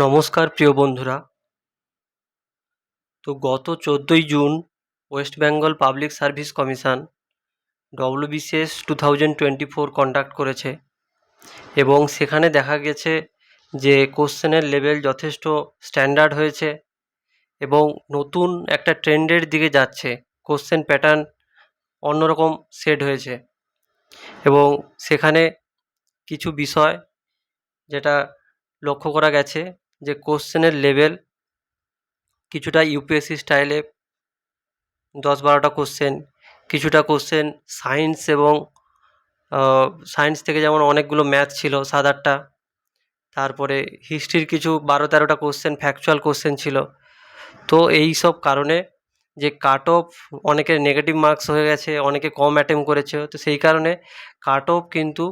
নমস্কার প্রিয় বন্ধুরা। তো গত 14ই June West Bengal public service commission WBCS 2024 conduct করেছে এবং সেখানে দেখা গেছে যে কোশ্চেনের লেভেল যথেষ্ট স্ট্যান্ডার্ড হয়েছে এবং নতুন একটা ট্রেন্ডের দিকে যাচ্ছে। কোশ্চেন প্যাটার্ন অন্যরকম সেট হয়েছে এবং সেখানে কিছু বিষয় যেটা লক্ষ্য করা গেছে যে কোশ্চেনের লেভেল কিছুটা ইউপিএসসি স্টাইলে 10-12টা কোশ্চেন, কিছুটা কোশ্চেন সায়েন্স এবং সায়েন্স থেকে যেমন অনেকগুলো ম্যাথ ছিল 7-8টা, তারপরে হিস্ট্রির কিছু 12-13টা কোশ্চেন ফ্যাকচুয়াল কোশ্চেন ছিল। তো এই সব কারণে যে কাট অফ অনেকের নেগেটিভ মার্কস হয়ে গেছে, অনেকে কম অ্যাটেম্প করেছে, তো সেই কারণে কাট অফ কিন্তু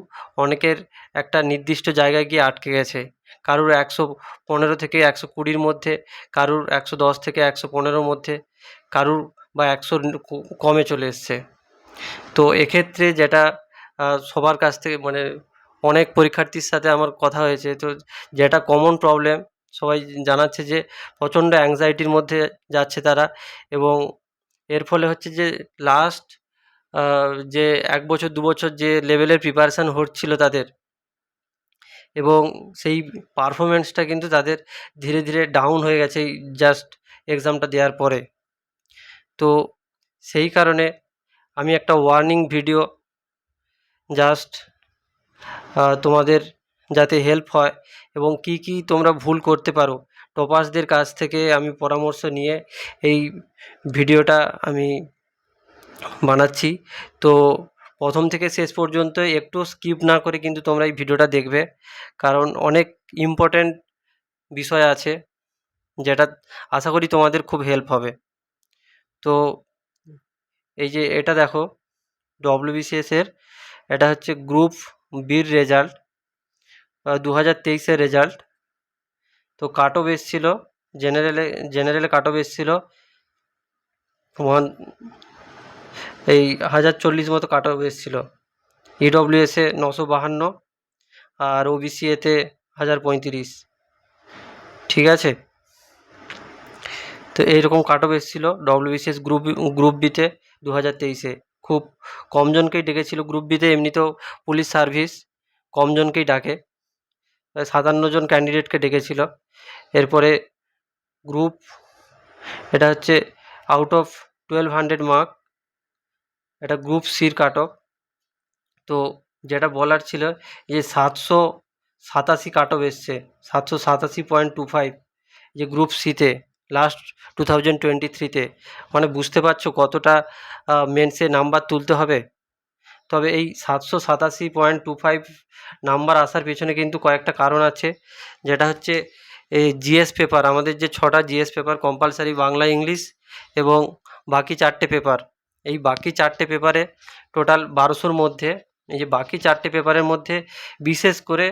অনেকের একটা নির্দিষ্ট জায়গায় গিয়ে আটকে গেছে। কারুর 115 থেকে 120-র মধ্যে, কারুর 110 থেকে 115-র মধ্যে, কারুর বা 100-র কমে চলে এসছে। তো এক্ষেত্রে যেটা সবার কাছ থেকে মানে অনেক পরীক্ষার্থীর সাথে আমার কথা হয়েছে, তো যেটা কমন প্রবলেম সবাই জানাচ্ছে যে প্রচণ্ড অ্যাংজাইটির মধ্যে যাচ্ছে তারা এবং এর ফলে হচ্ছে যে লাস্ট যে 1 বছর 2 বছর যে লেভেলের প্রিপারেশান হচ্ছিল তাদের এবং সেই পারফরমেন্সটা কিন্তু তাদের ধীরে ধীরে ডাউন হয়ে গেছে এই জাস্ট এক্সামটা দেওয়ার পরে। তো সেই কারণে আমি একটা ওয়ার্নিং ভিডিও জাস্ট তোমাদের যাতে হেল্প হয় এবং কি কি তোমরা ভুল করতে পারো টপার্সদের কাছ থেকে আমি পরামর্শ নিয়ে এই ভিডিওটা আমি বানাচ্ছি। তো প্রথম থেকে শেষ পর্যন্ত একটু স্কিপ না করে কিন্তু তোমরা এই ভিডিওটা দেখবে, কারণ অনেক ইম্পর্ট্যান্ট বিষয় আছে যেটা আশা করি তোমাদের খুব হেল্প হবে। তো এই যে এটা দেখো ডব্লিউবিসিএসের, এটা হচ্ছে গ্রুপ বির রেজাল্ট, 2023-এর রেজাল্ট। তো কাট অফ এসছিল জেনারেলে কাট অফ এসছিল এই 1040 মতো কাট অফ এসছিল। ইডব্লিউএসে 952 আর ওবিসি এতে 1035। ঠিক আছে, তো এইরকম কাট অফ এসছিল ডব্লিউবিসিএস গ্রুপ বিতে 2023-এ। খুব কমজনকেই ডেকেছিল গ্রুপ বিতে, এমনিতেও পুলিশ সার্ভিস কমজনকেই ডাকে, 57 জন ক্যান্ডিডেটকে ডেকেছিল। এরপরে গ্রুপ, এটা হচ্ছে আউট অফ 1200 মার্ক, এটা গ্রুপ সির কাট অফ। তো যেটা বলার ছিল যে 787 কাট অফ এসছে, 787.25, যে গ্রুপ সিতে লাস্ট 2023-তে। মানে বুঝতে পারছো কতটা মেন্সে নাম্বার তুলতে হবে। তবে এই 787.25 নাম্বার আসার পেছনে কিন্তু কয়েকটা কারণ আছে, যেটা হচ্ছে এই জিএস পেপার, আমাদের যে 6টা GS paper compulsory, Bangla, English এবং বাকি 4টে পেপার। এই বাকি 4টে পেপারে টোটাল 1200-র মধ্যে, এই যে বাকি 4টে পেপারের মধ্যে বিশেষ করে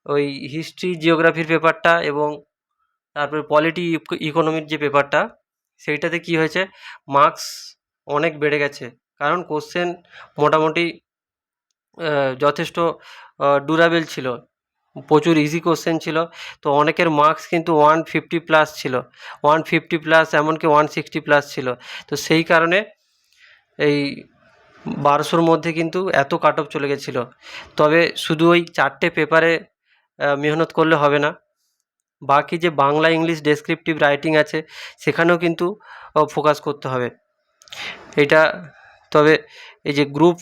ওই হিস্ট্রি জিওগ্রাফির পেপারটা এবং তারপরে পলিটি ইকোনমির যে পেপারটা, সেইটাতে কি হয়েছে মার্কস অনেক বেড়ে গেছে, কারণ কোশ্চেন মোটামুটি যথেষ্ট ডুরাবেল ছিল, প্রচুর ইজি কোশ্চেন ছিল। তো অনেকের মার্কস কিন্তু 150+ ছিল, 150+, এমনকি 160+ ছিল। তো সেই কারণে এই 1200-র মধ্যে কিন্তু এত কাট অফ চলে গেছিলো। তবে শুধু ওই 4টে পেপারে মেহনত করলে হবে না, বাকি যে বাংলা, ইংলিশ, ডেসক্রিপটিভ রাইটিং আছে সেখানেও কিন্তু ফোকাস করতে হবে এটা। তবে এই যে গ্রুপ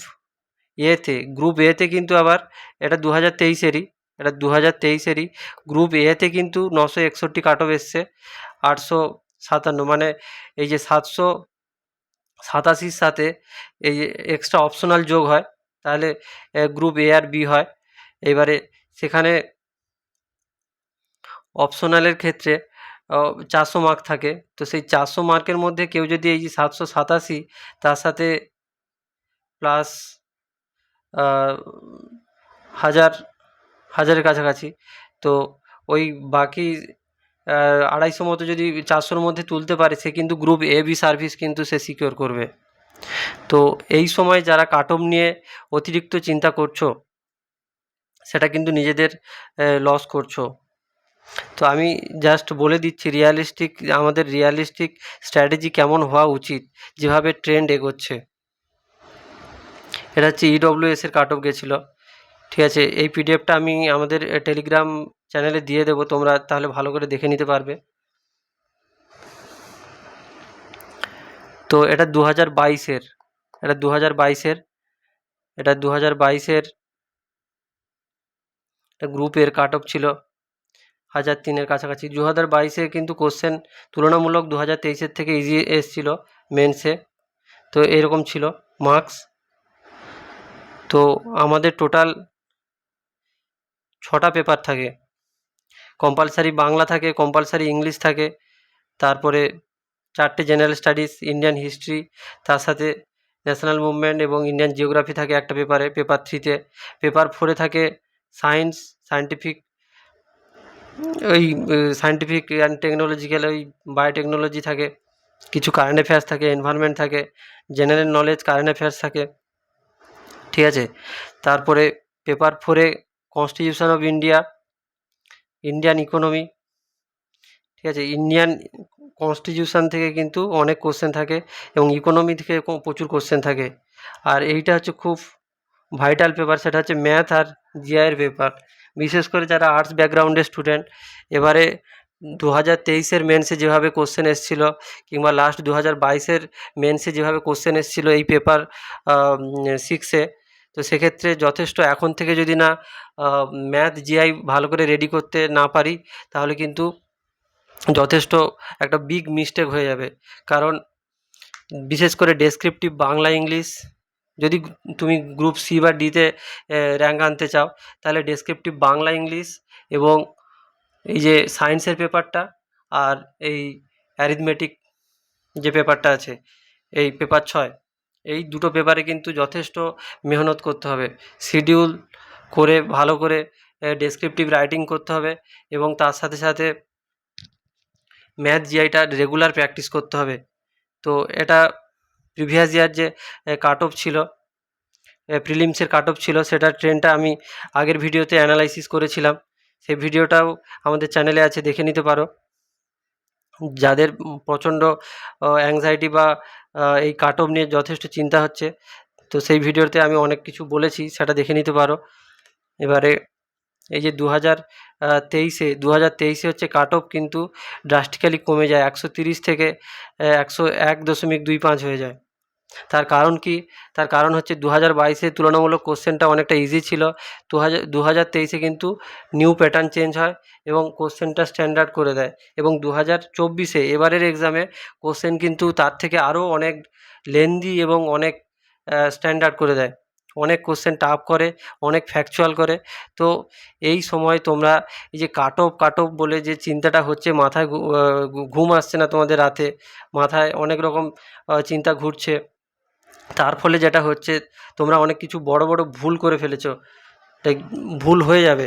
এতে কিন্তু আবার এটা 2023-এরই, এটা 2023-এরই গ্রুপ এতে কিন্তু 961 কাট অফ এসছে, 857। মানে এই যে 787-র সাথে এই যে এক্সট্রা অপশনাল যোগ হয় তাহলে গ্রুপ এ আর বি হয়। এবারে সেখানে অপশনালের ক্ষেত্রে 400 মার্ক থাকে। তো সেই 400 মার্কের মধ্যে কেউ যদি এই যে 787 তার সাথে প্লাস হাজারের কাছাকাছি, তো ওই বাকি 250 মতো যদি 400-র মধ্যে তুলতে পারে, সে কিন্তু গ্রুপ এ বি সার্ভিস কিন্তু সে সিকিওর করবে। তো এই সময় যারা কাট অফ নিয়ে অতিরিক্ত চিন্তা করছো, সেটা কিন্তু নিজেদের লস করছো। তো আমি জাস্ট বলে দিচ্ছি আমাদের রিয়ালিস্টিক স্ট্র্যাটেজি কেমন হওয়া উচিত যেভাবে ট্রেন্ড এগোচ্ছে। এটা হচ্ছে ইডব্লিউএস এর কাট অফ গেছিলো, ঠিক আছে। এই পিডিএফটা আমি আমাদের টেলিগ্রাম চ্যানেলে দিয়ে দেবো, তোমরা তাহলে ভালো করে দেখে নিতে পারবে। তো এটা 2022-এর, এটা 2022-এর, এটা 2022-এর গ্রুপের কাট অফ ছিল 1003-এর কাছাকাছি। 2022-এ কিন্তু কোশ্চেন তুলনামূলক 2023-এর থেকে ইজি এসছিল মেন্সে, তো এরকম ছিল মার্কস। তো আমাদের টোটাল 6টা পেপার থাকে, কম্পালসারি বাংলা থাকে, কম্পালসারি ইংলিশ থাকে, তারপরে 4টে জেনারেল স্টাডিজ, ইন্ডিয়ান হিস্ট্রি, তার সাথে ন্যাশনাল মুভমেন্ট এবং ইন্ডিয়ান জিওগ্রাফি থাকে একটা পেপারে, পেপার 3-তে। পেপার 4-এ থাকে সায়েন্স, সায়েন্টিফিক অ্যান্ড টেকনোলজিক্যাল, ওই বায়োটেকনোলজি থাকে, কিছু কারেন্ট অ্যাফেয়ার্স থাকে, এনভায়রনমেন্ট থাকে, জেনারেল নলেজ, কারেন্ট অ্যাফেয়ার্স থাকে, ঠিক আছে। তারপরে পেপার 4-এ constitution of India, Indian economy, ঠিক আছে। ইন্ডিয়ান কনস্টিটিউশন থেকে কিন্তু অনেক কোশ্চেন থাকে এবং ইকোনমি থেকে প্রচুর কোশ্চেন থাকে। আর এইটা হচ্ছে খুব ভাইটাল পেপার, সেটা হচ্ছে ম্যাথ আর জিআইয়ের পেপার, বিশেষ করে যারা আর্টস ব্যাকগ্রাউন্ডের স্টুডেন্ট। এবারে 2023-এর মেন্সে যেভাবে কোশ্চেন এসেছিল, কিংবা লাস্ট 2022-এর মেন্সে যেভাবে কোশ্চেন এসেছিল এই পেপার 6-এ, তো সেক্ষেত্রে যথেষ্ট এখন থেকে যদি না ম্যাথ জিআই ভালো করে রেডি করতে না পারি, তাহলে কিন্তু যথেষ্ট একটা বিগ মিস্টেক হয়ে যাবে। কারণ বিশেষ করে ডেসক্রিপটিভ বাংলা ইংলিশ, যদি তুমি গ্রুপ সি বা ডিতে র্যাঙ্ক আনতে চাও, তাহলে ডেসক্রিপটিভ বাংলা ইংলিশ এবং এই যে সায়েন্সের পেপারটা আর এই অ্যারিথমেটিক যে পেপারটা আছে, এই পেপার 6, এই দুটো পেপারে কিন্তু যথেষ্ট মেহনত করতে হবে, শিডিউল করে ভালো করে ডেসক্রিপটিভ রাইটিং করতে হবে এবং তার সাথে সাথে ম্যাথ জিআইটা রেগুলার প্র্যাকটিস করতে হবে। তো এটা প্রিভিয়াস ইয়ার যে কাট অফ ছিল, প্রিলিমসের কাট অফ ছিল, সেটার ট্রেন্ডটা আমি আগের ভিডিওতে অ্যানালাইসিস করেছিলাম, সেই ভিডিওটাও আমাদের চ্যানেলে আছে, দেখে নিতে পারো। যাদের প্রচণ্ড অ্যাংজাইটি বা এই কাট অফ নিয়ে যথেষ্ট চিন্তা হচ্ছে, তো সেই ভিডিওতে আমি অনেক কিছু বলেছি, সেটা দেখে নিতে পারো। এবারে এই যে 2023-এ হচ্ছে কাট অফ কিন্তু ড্রাস্টিক্যালি কমে যায়, 130 থেকে 101.25 হয়ে যায়। তার কারণ কি? তার কারণ হচ্ছে 2022-এ তুলনামূলক কোশ্চেনটা অনেকটা ইজি ছিল। 2023-এ কিন্তু নিউ প্যাটার্ন চেঞ্জ হয় এবং কোশ্চেনটা স্ট্যান্ডার্ড করে দেয়, এবং 2024-এ এবারের এক্সামে কোশ্চেন কিন্তু তার থেকে আরও অনেক লেন্দি এবং অনেক স্ট্যান্ডার্ড করে দেয়, অনেক কোশ্চেন টাফ করে, অনেক ফ্যাকচুয়াল করে। তো এই সময় তোমরা এই যে কাট অফ বলে যে চিন্তাটা হচ্ছে, মাথায় ঘুম আসছে না তোমাদের রাতে, মাথায় অনেক রকম চিন্তা ঘুরছে, তার ফলে যেটা হচ্ছে তোমরা অনেক কিছু বড় বড় ভুল করে ফেলেছো, তাই ভুল হয়ে যাবে।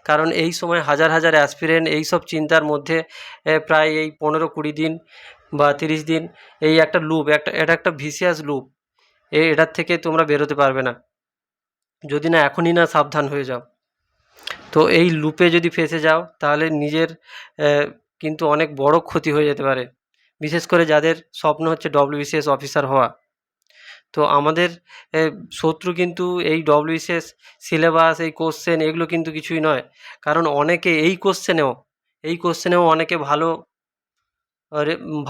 কারণ এই সময় হাজার হাজার অ্যাসপিরেন্ট এই সব চিন্তার মধ্যে প্রায় এই 15-20 দিন বা 30 দিন, এই একটা লুপ, এটা একটা ভিসিয়াস লুপ, এটার থেকে তোমরা বেরোতে পারবে না যদি না এখনই না সাবধান হয়ে যাও। তো এই লুপে যদি ফেঁসে যাও, তাহলে নিজের কিন্তু অনেক বড় ক্ষতি হয়ে যেতে পারে, বিশেষ করে যাদের স্বপ্ন হচ্ছে ডব্লিউবিসিএস অফিসার হওয়া। তো আমাদের শত্রু কিন্তু এই ডব্লিউবিসিএস সিলেবাস, এই কোশ্চেন, এগুলো কিন্তু কিছুই নয়। কারণ অনেকে এই কোশ্চেনেও অনেকে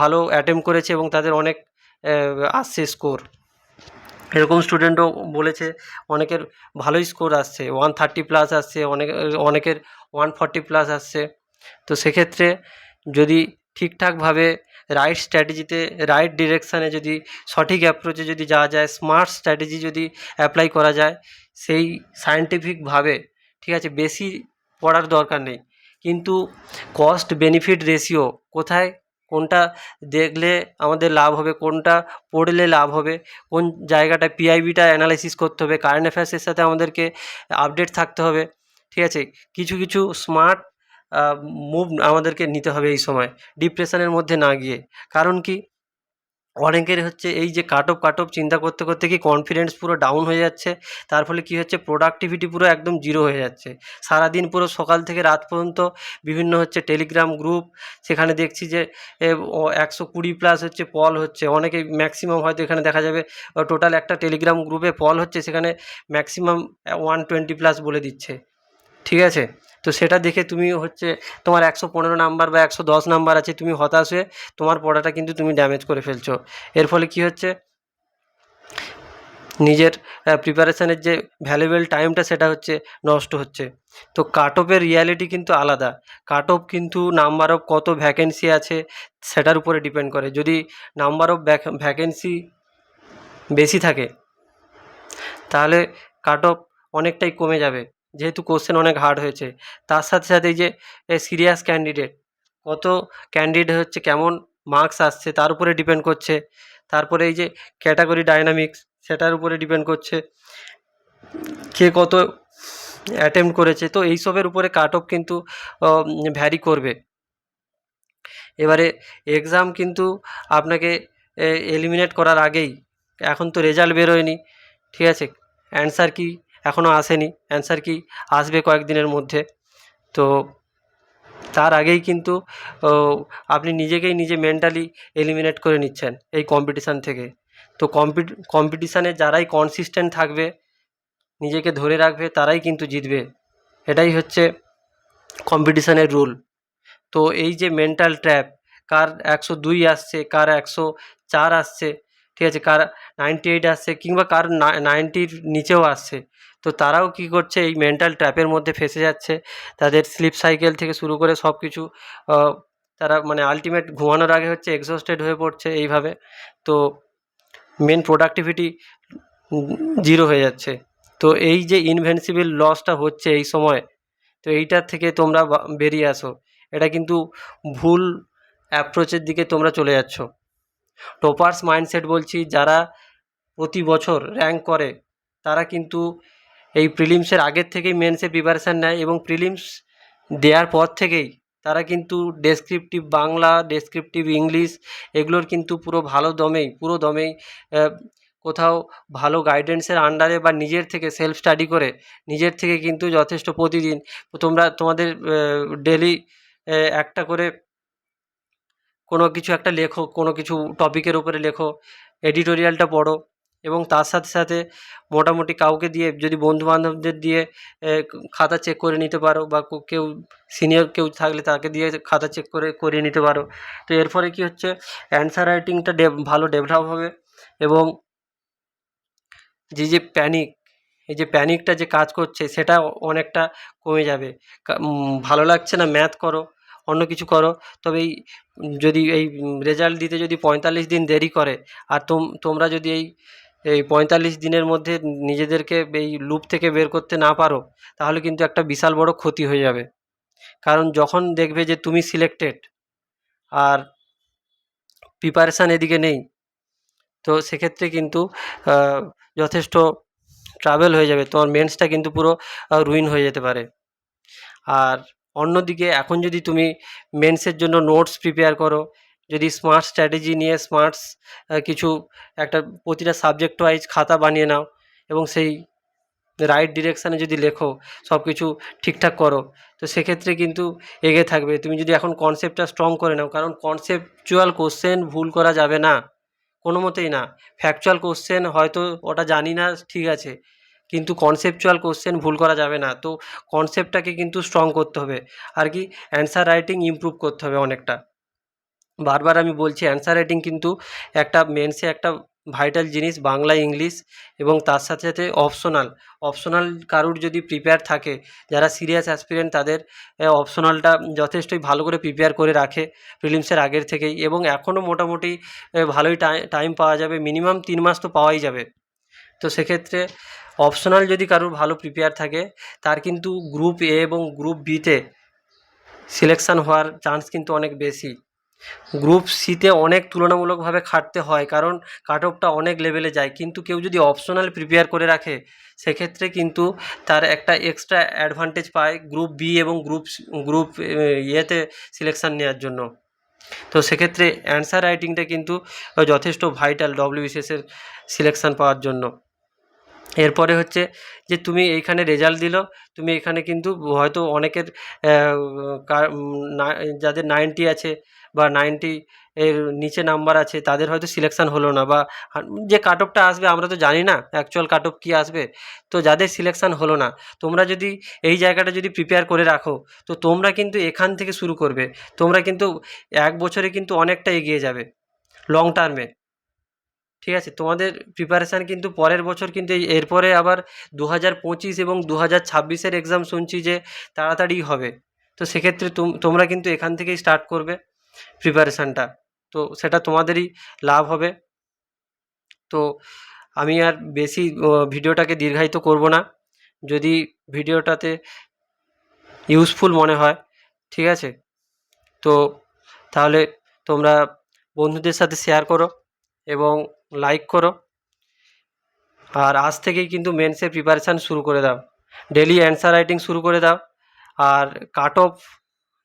ভালো অ্যাটেম্প্ট করেছে এবং তাদের অনেক আসছে স্কোর। এরকম স্টুডেন্টও বলেছে, অনেকের ভালোই স্কোর আসছে, 130+ আসছে, অনেকের 140+ আসছে। তো সেক্ষেত্রে যদি ঠিকঠাকভাবে রাইট স্ট্র্যাটেজিতে, রাইট ডিরেকশানে, যদি সঠিক অ্যাপ্রোচে যদি যাওয়া যায়, স্মার্ট স্ট্র্যাটেজি যদি অ্যাপ্লাই করা যায়, সেই সায়েন্টিফিকভাবে, ঠিক আছে, বেশি পড়ার দরকার নেই, কিন্তু কস্ট বেনিফিট রেশিও কোথায়, কোনটা দেখলে আমাদের লাভ হবে, কোনটা পড়লে লাভ হবে, কোন জায়গাটায় পিআইবিটা অ্যানালাইসিস করতে হবে, কারেন্ট অ্যাফেয়ার্সের সাথে আমাদেরকে আপডেট থাকতে হবে, ঠিক আছে। কিছু কিছু স্মার্ট মুভ আমাদেরকে নিতে হবে এই সময়, ডিপ্রেশনের মধ্যে না গিয়ে। কারণ কি, অনেকের হচ্ছে এই যে কাট অফ চিন্তা করতে করতে কি কনফিডেন্স পুরো ডাউন হয়ে যাচ্ছে, তার ফলে কি হচ্ছে প্রোডাক্টিভিটি পুরো একদম জিরো হয়ে যাচ্ছে। সারাদিন পুরো সকাল থেকে রাত পর্যন্ত বিভিন্ন হচ্ছে টেলিগ্রাম গ্রুপ, সেখানে দেখছি যে 120+ হচ্ছে পল হচ্ছে, অনেকে ম্যাক্সিমাম হয়তো এখানে দেখা যাবে টোটাল একটা টেলিগ্রাম গ্রুপে পল হচ্ছে, সেখানে ম্যাক্সিমাম 120+ বলে দিচ্ছে, ঠিক আছে? তো সেটা দেখে তুমি হচ্ছে তোমার 115 নাম্বার বা 110 নাম্বার আছে, তুমি হতাশ হয়ে তোমার পড়াটা কিন্তু তুমি ড্যামেজ করে ফেলছো। এর ফলে কি হচ্ছে, নিজের প্রিপারেশানের যে ভ্যালুয়েবল টাইমটা সেটা হচ্ছে নষ্ট হচ্ছে। তো কাট অফের রিয়ালিটি কিন্তু আলাদা। কাট অফ কিন্তু নাম্বার অফ কত ভ্যাকেন্সি আছে সেটার উপরে ডিপেন্ড করে। যদি নাম্বার অফ ভ্যাকেন্সি বেশি থাকে তাহলে কাট অফ অনেকটাই কমে যাবে, যেহেতু কোশ্চেন অনেক হার্ড হয়েছে। তার সাথে সাথে এই যে সিরিয়াস ক্যান্ডিডেট, কত ক্যান্ডিডেট হচ্ছে কেমন মার্কস আসছে তার উপরে ডিপেন্ড করছে। তারপরে এই যে ক্যাটাগরি ডায়নামিক্স, সেটার উপরে ডিপেন্ড করছে কে কত অ্যাটেম্প্ট করেছে। তো এইসবের উপরে কাট অফ কিন্তু ভ্যারি করবে। এবারে এক্সাম কিন্তু আপনাকে এলিমিনেট করার আগেই, এখন তো রেজাল্ট বেরোয়নি, ঠিক আছে? অ্যান্সার কি এখনও আসেনি, অ্যান্সার কি আসবে কয়েকদিনের মধ্যে। তো তার আগেই কিন্তু আপনি নিজেকেই নিজে মেন্টালি এলিমিনেট করে নিচ্ছেন এই কম্পিটিশান থেকে। তো কম্পিটিশানে যারাই কনসিস্টেন্ট থাকবে, নিজেকে ধরে রাখবে, তারাই কিন্তু জিতবে। এটাই হচ্ছে কম্পিটিশানের রুল। তো এই যে মেন্টাল ট্র্যাপ, কার 102 আসছে, কার 104 আসছে, ঠিক আছে, কার 98 আসছে, কিংবা কার 90-র নিচেও আসছে, তো তারাও কী করছে, এই মেন্টাল ট্র্যাপের মধ্যে ফেঁসে যাচ্ছে। তাদের স্লিপ সাইকেল থেকে শুরু করে সব কিছু তারা মানে আলটিমেট ঘুমানোর আগে হচ্ছে এক্সহস্টেড হয়ে পড়ছে এইভাবে। তো মেন প্রোডাক্টিভিটি জিরো হয়ে যাচ্ছে। তো এই যে ইনভিনসিবল লসটা হচ্ছে এই সময়, তো এইটার থেকে তোমরা বেরিয়ে আসো। এটা কিন্তু ভুল অ্যাপ্রোচের দিকে তোমরা চলে যাচ্ছ। টপার্স মাইন্ডসেট বলছি, যারা প্রতি বছর র্যাঙ্ক করে তারা কিন্তু এই প্রিলিমসের আগের থেকেই মেন্সের প্রিপারেশান নেয়, এবং প্রিলিমস দেওয়ার পর থেকেই তারা কিন্তু ডেসক্রিপটিভ বাংলা, ডেসক্রিপটিভ ইংলিশ, এগুলোর কিন্তু পুরো দমেই কোথাও ভালো গাইডেন্সের আন্ডারে বা নিজের থেকে সেলফ স্টাডি করে নিজের থেকে কিন্তু যথেষ্ট প্রতিদিন তোমাদের ডেলি একটা করে কোনো কিছু একটা লেখো, কোনো কিছু টপিকের উপরে লেখো, এডিটোরিয়ালটা পড়ো, এবং তার সাথে সাথে মোটামুটি কাউকে দিয়ে, যদি বন্ধুবান্ধবদের দিয়ে খাতা চেক করে নিতে পারো, বা কেউ সিনিয়র কেউ থাকলে তাকে দিয়ে খাতা চেক করিয়ে নিতে পারো। তো এর ফলে কী হচ্ছে, অ্যান্সার রাইটিংটা ভালো ডেভেলপ হবে, এবং যে এই যে প্যানিকটা যে কাজ করছে সেটা অনেকটা কমে যাবে। ভালো লাগছে না, ম্যাথ করো, অন্য কিছু করো, তবে যদি এই রেজাল্ট দিতে যদি 45 দিন দেরি করে, আর তোমরা যদি এই 45 দিনের মধ্যে নিজেদেরকে এই লুপ থেকে বের করতে না পারো, তাহলে কিন্তু একটা বিশাল বড় ক্ষতি হয়ে যাবে। কারণ যখন দেখবে যে তুমি সিলেক্টেড আর প্রিপারেশান এদিকে নেই, তো সেক্ষেত্রে কিন্তু যথেষ্ট ট্রাভেল হয়ে যাবে, তোমার মেন্সটা কিন্তু পুরো রুইন হয়ে যেতে পারে। আর অন্যদিকে এখন যদি তুমি মেন্সের জন্য নোটস প্রিপেয়ার করো, যদি স্মার্ট স্ট্র্যাটেজি নিয়ে কিছু একটা প্রতিটা সাবজেক্ট ওয়াইজ খাতা বানিয়ে নাও, এবং সেই রাইট ডিরেকশানে যদি লেখো, সব কিছু ঠিকঠাক করো, তো সেক্ষেত্রে কিন্তু এগিয়ে থাকবে। তুমি যদি এখন কনসেপ্টটা স্ট্রং করে নাও, কারণ কনসেপচুয়াল কোশ্চেন ভুল করা যাবে না, কোনো মতেই না। ফ্যাকচুয়াল কোশ্চেন হয়তো ওটা জানি না, ঠিক আছে, কিন্তু কনসেপচুয়াল কোশ্চেন ভুল করা যাবে না। তো কনসেপ্টটাকে কিন্তু স্ট্রং করতে হবে, আর কি অ্যান্সার রাইটিং ইমপ্রুভ করতে হবে অনেকটা। বারবার আমি বলছি, অ্যান্সার রাইটিং কিন্তু একটা মেন্সে একটা ভাইটাল জিনিস, বাংলা, ইংলিশ, এবং তার সাথে সাথে অপশনাল কারুর যদি প্রিপেয়ার থাকে, যারা সিরিয়াস অ্যাসপিরেন্ট, তাদের অপশনালটা যথেষ্টই ভালো করে প্রিপেয়ার করে রাখে প্রিলিমসের আগের থেকেই, এবং এখনও মোটামুটি ভালোই টাইম পাওয়া যাবে, মিনিমাম 3 মাস তো পাওয়াই যাবে। তো সেক্ষেত্রে অপশনাল যদি কারুর ভালো প্রিপেয়ার থাকে, তার কিন্তু গ্রুপ এ এবং গ্রুপ বিতে সিলেকশান হওয়ার চান্স কিন্তু অনেক বেশি। গ্রুপ সিতে অনেক তুলনামূলকভাবে খাটতে হয়, কারণ কাট অফটা অনেক লেভেলে যায়, কিন্তু কেউ যদি অপশনাল প্রিপেয়ার করে রাখে, সেক্ষেত্রে কিন্তু তার একটা এক্সট্রা অ্যাডভান্টেজ পায় গ্রুপ বি এবং গ্রুপ ইয়েতে সিলেকশান নেওয়ার জন্য। তো সেক্ষেত্রে অ্যান্সার রাইটিংটা কিন্তু যথেষ্ট ভাইটাল ডব্লিউবিসিএসের সিলেকশান পাওয়ার জন্য। এরপরে হচ্ছে যে তুমি এইখানে রেজাল্ট দিল, তুমি এখানে কিন্তু হয়তো অনেকের যাদের 90 আছে বা 90 এর নিচে নাম্বার আছে তাদের হয়তো সিলেকশান হলো না, বা যে কাট অফটা আসবে আমরা তো জানি না অ্যাকচুয়াল কাট অফ কী আসবে। তো যাদের সিলেকশান হলো না, তোমরা যদি এই জায়গাটা যদি প্রিপেয়ার করে রাখো, তো তোমরা কিন্তু এখান থেকে শুরু করবে, তোমরা কিন্তু 1 বছরে কিন্তু অনেকটা এগিয়ে যাবে লং টার্মে। ঠিক আছে, তোমাদের প্রিপারেশান কিন্তু পরের বছর কিন্তু এরপরে আবার 2025 এবং 2026-এর এক্সাম শুনছি যে তাড়াতাড়ি হবে। তো সেক্ষেত্রে তোমরা কিন্তু এখান থেকেই স্টার্ট করবে প্রিপারেশানটা, তো সেটা তোমাদেরই লাভ হবে। তো আমি আর বেশি ভিডিওটাকে দীর্ঘায়িত করব না। যদি ভিডিওটাতে ইউজফুল মনে হয়, ঠিক আছে, তো তাহলে তোমরা বন্ধুদের সাথে শেয়ার করো এবং লাইক করো। আর আজ থেকেই কিন্তু মেন্সের প্রিপারেশান শুরু করে দাও, ডেলি অ্যান্সার রাইটিং শুরু করে দাও। আর কাট অফ,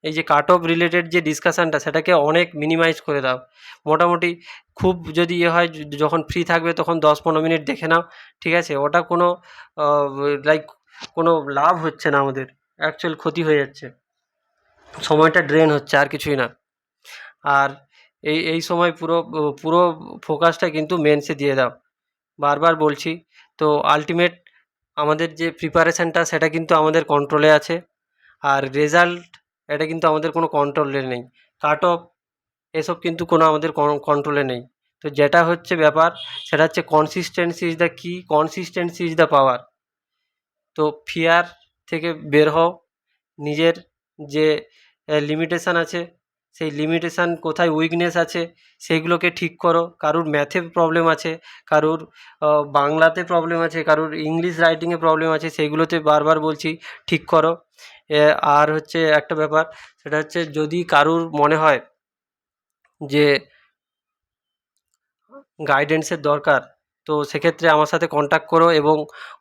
এই যে কাট অফ রিলেটেড যে ডিসকাশানটা সেটাকে অনেক মিনিমাইজ করে দাও। মোটামুটি খুব যদি হয় যখন ফ্রি থাকবে তখন 10-15 মিনিট দেখে নাও, ঠিক আছে। ওটা কোনো লাইক কোনো লাভ হচ্ছে না, আমাদের অ্যাকচুয়াল ক্ষতি হয়ে যাচ্ছে, সময়টা ড্রেন হচ্ছে, আর কিছুই না। আর এই সময় পুরো ফোকাসটা কিন্তু মেন্সে দিয়ে দাও, বারবার বলছি। তো আলটিমেট আমাদের যে প্রিপারেশানটা সেটা কিন্তু আমাদের কন্ট্রোলে আছে, আর রেজাল্ট এটা কিন্তু আমাদের কোনো কন্ট্রোলে নেই, কাট অফ এসব কিন্তু কোনো আমাদের কন্ট্রোলে নেই। তো যেটা হচ্ছে ব্যাপার সেটা হচ্ছে কনসিস্টেন্সি ইজ দ্য কি, কনসিস্টেন্সি ইজ দ্য পাওয়ার। তো ফিয়ার থেকে বের হও, নিজের যে লিমিটেশান আছে সেই লিমিটেশান, কোথায় উইকনেস আছে সেইগুলোকে ঠিক করো। কারুর ম্যাথে প্রবলেম আছে, কারুর বাংলাতে প্রবলেম আছে, কারুর ইংলিশ রাইটিংয়ে প্রবলেম আছে, সেইগুলোতে বারবার বলছি ঠিক করো। আর হচ্ছে একটা ব্যাপার, সেটা হচ্ছে যদি কারুর মনে হয় যে গাইডেন্সের দরকার, তো সেক্ষেত্রে আমার সাথে কন্ট্যাক্ট করো এবং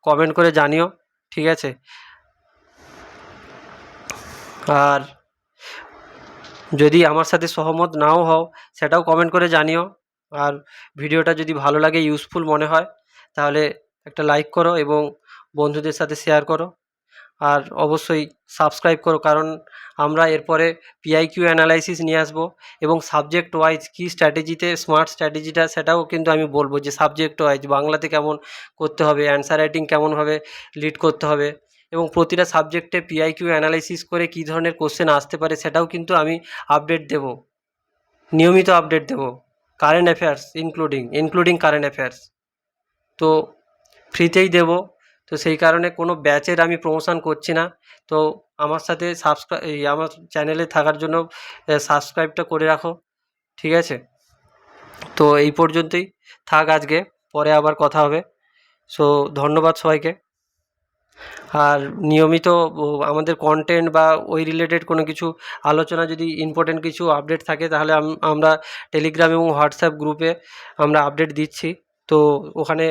কমেন্ট করে জানিও, ঠিক আছে। আর যদি আমার সাথে সহমত নাও হও সেটাও কমেন্ট করে জানিও। আর ভিডিওটা যদি ভালো লাগে, ইউজফুল মনে হয়, তাহলে একটা লাইক করো এবং বন্ধুদের সাথে শেয়ার করো। আর অবশ্যই সাবস্ক্রাইব করো, কারণ আমরা এরপরে পিআইকিউ অ্যানালাইসিস নিয়ে আসবো এবং সাবজেক্ট ওয়াইজ কী স্ট্র্যাটেজিতে স্মার্ট স্ট্র্যাটেজিটা সেটাও কিন্তু আমি বলবো, যে সাবজেক্ট ওয়াইজ বাংলাতে কেমন করতে হবে, অ্যান্সার রাইটিং কেমনভাবে লিড করতে হবে, এবং প্রতিটা সাবজেক্টে পিআইকিউ অ্যানালাইসিস করে কী ধরনের কোশ্চেন আসতে পারে সেটাও কিন্তু আমি আপডেট দেবো, নিয়মিত আপডেট দেবো। Current affairs including current affairs তো ফ্রিতেই দেবো। তো সেই কারণে কোনো ব্যাচের আমি প্রমোশন করছি না। তো আমার সাথে আমার চ্যানেলে থাকার জন্য সাবস্ক্রাইবটা করে রাখো, ঠিক আছে। তো এই পর্যন্তই থাক আজকে, পরে আবার কথা হবে। সো ধন্যবাদ সবাইকে। আর নিয়মিত আমাদের কন্টেন্ট বা ওই রিলেটেড কোনো কিছু আলোচনা, যদি ইম্পর্টেন্ট কিছু আপডেট থাকে, তাহলে আমরা টেলিগ্রাম এবং হোয়াটসঅ্যাপ গ্রুপে আমরা আপডেট দিচ্ছি। তো ওখানে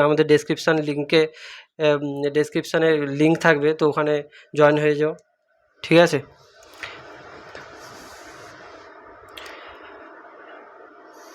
আমাদের ডেসক্রিপশানে লিঙ্ক থাকবে, তো ওখানে জয়েন হয়ে যাও, ঠিক আছে।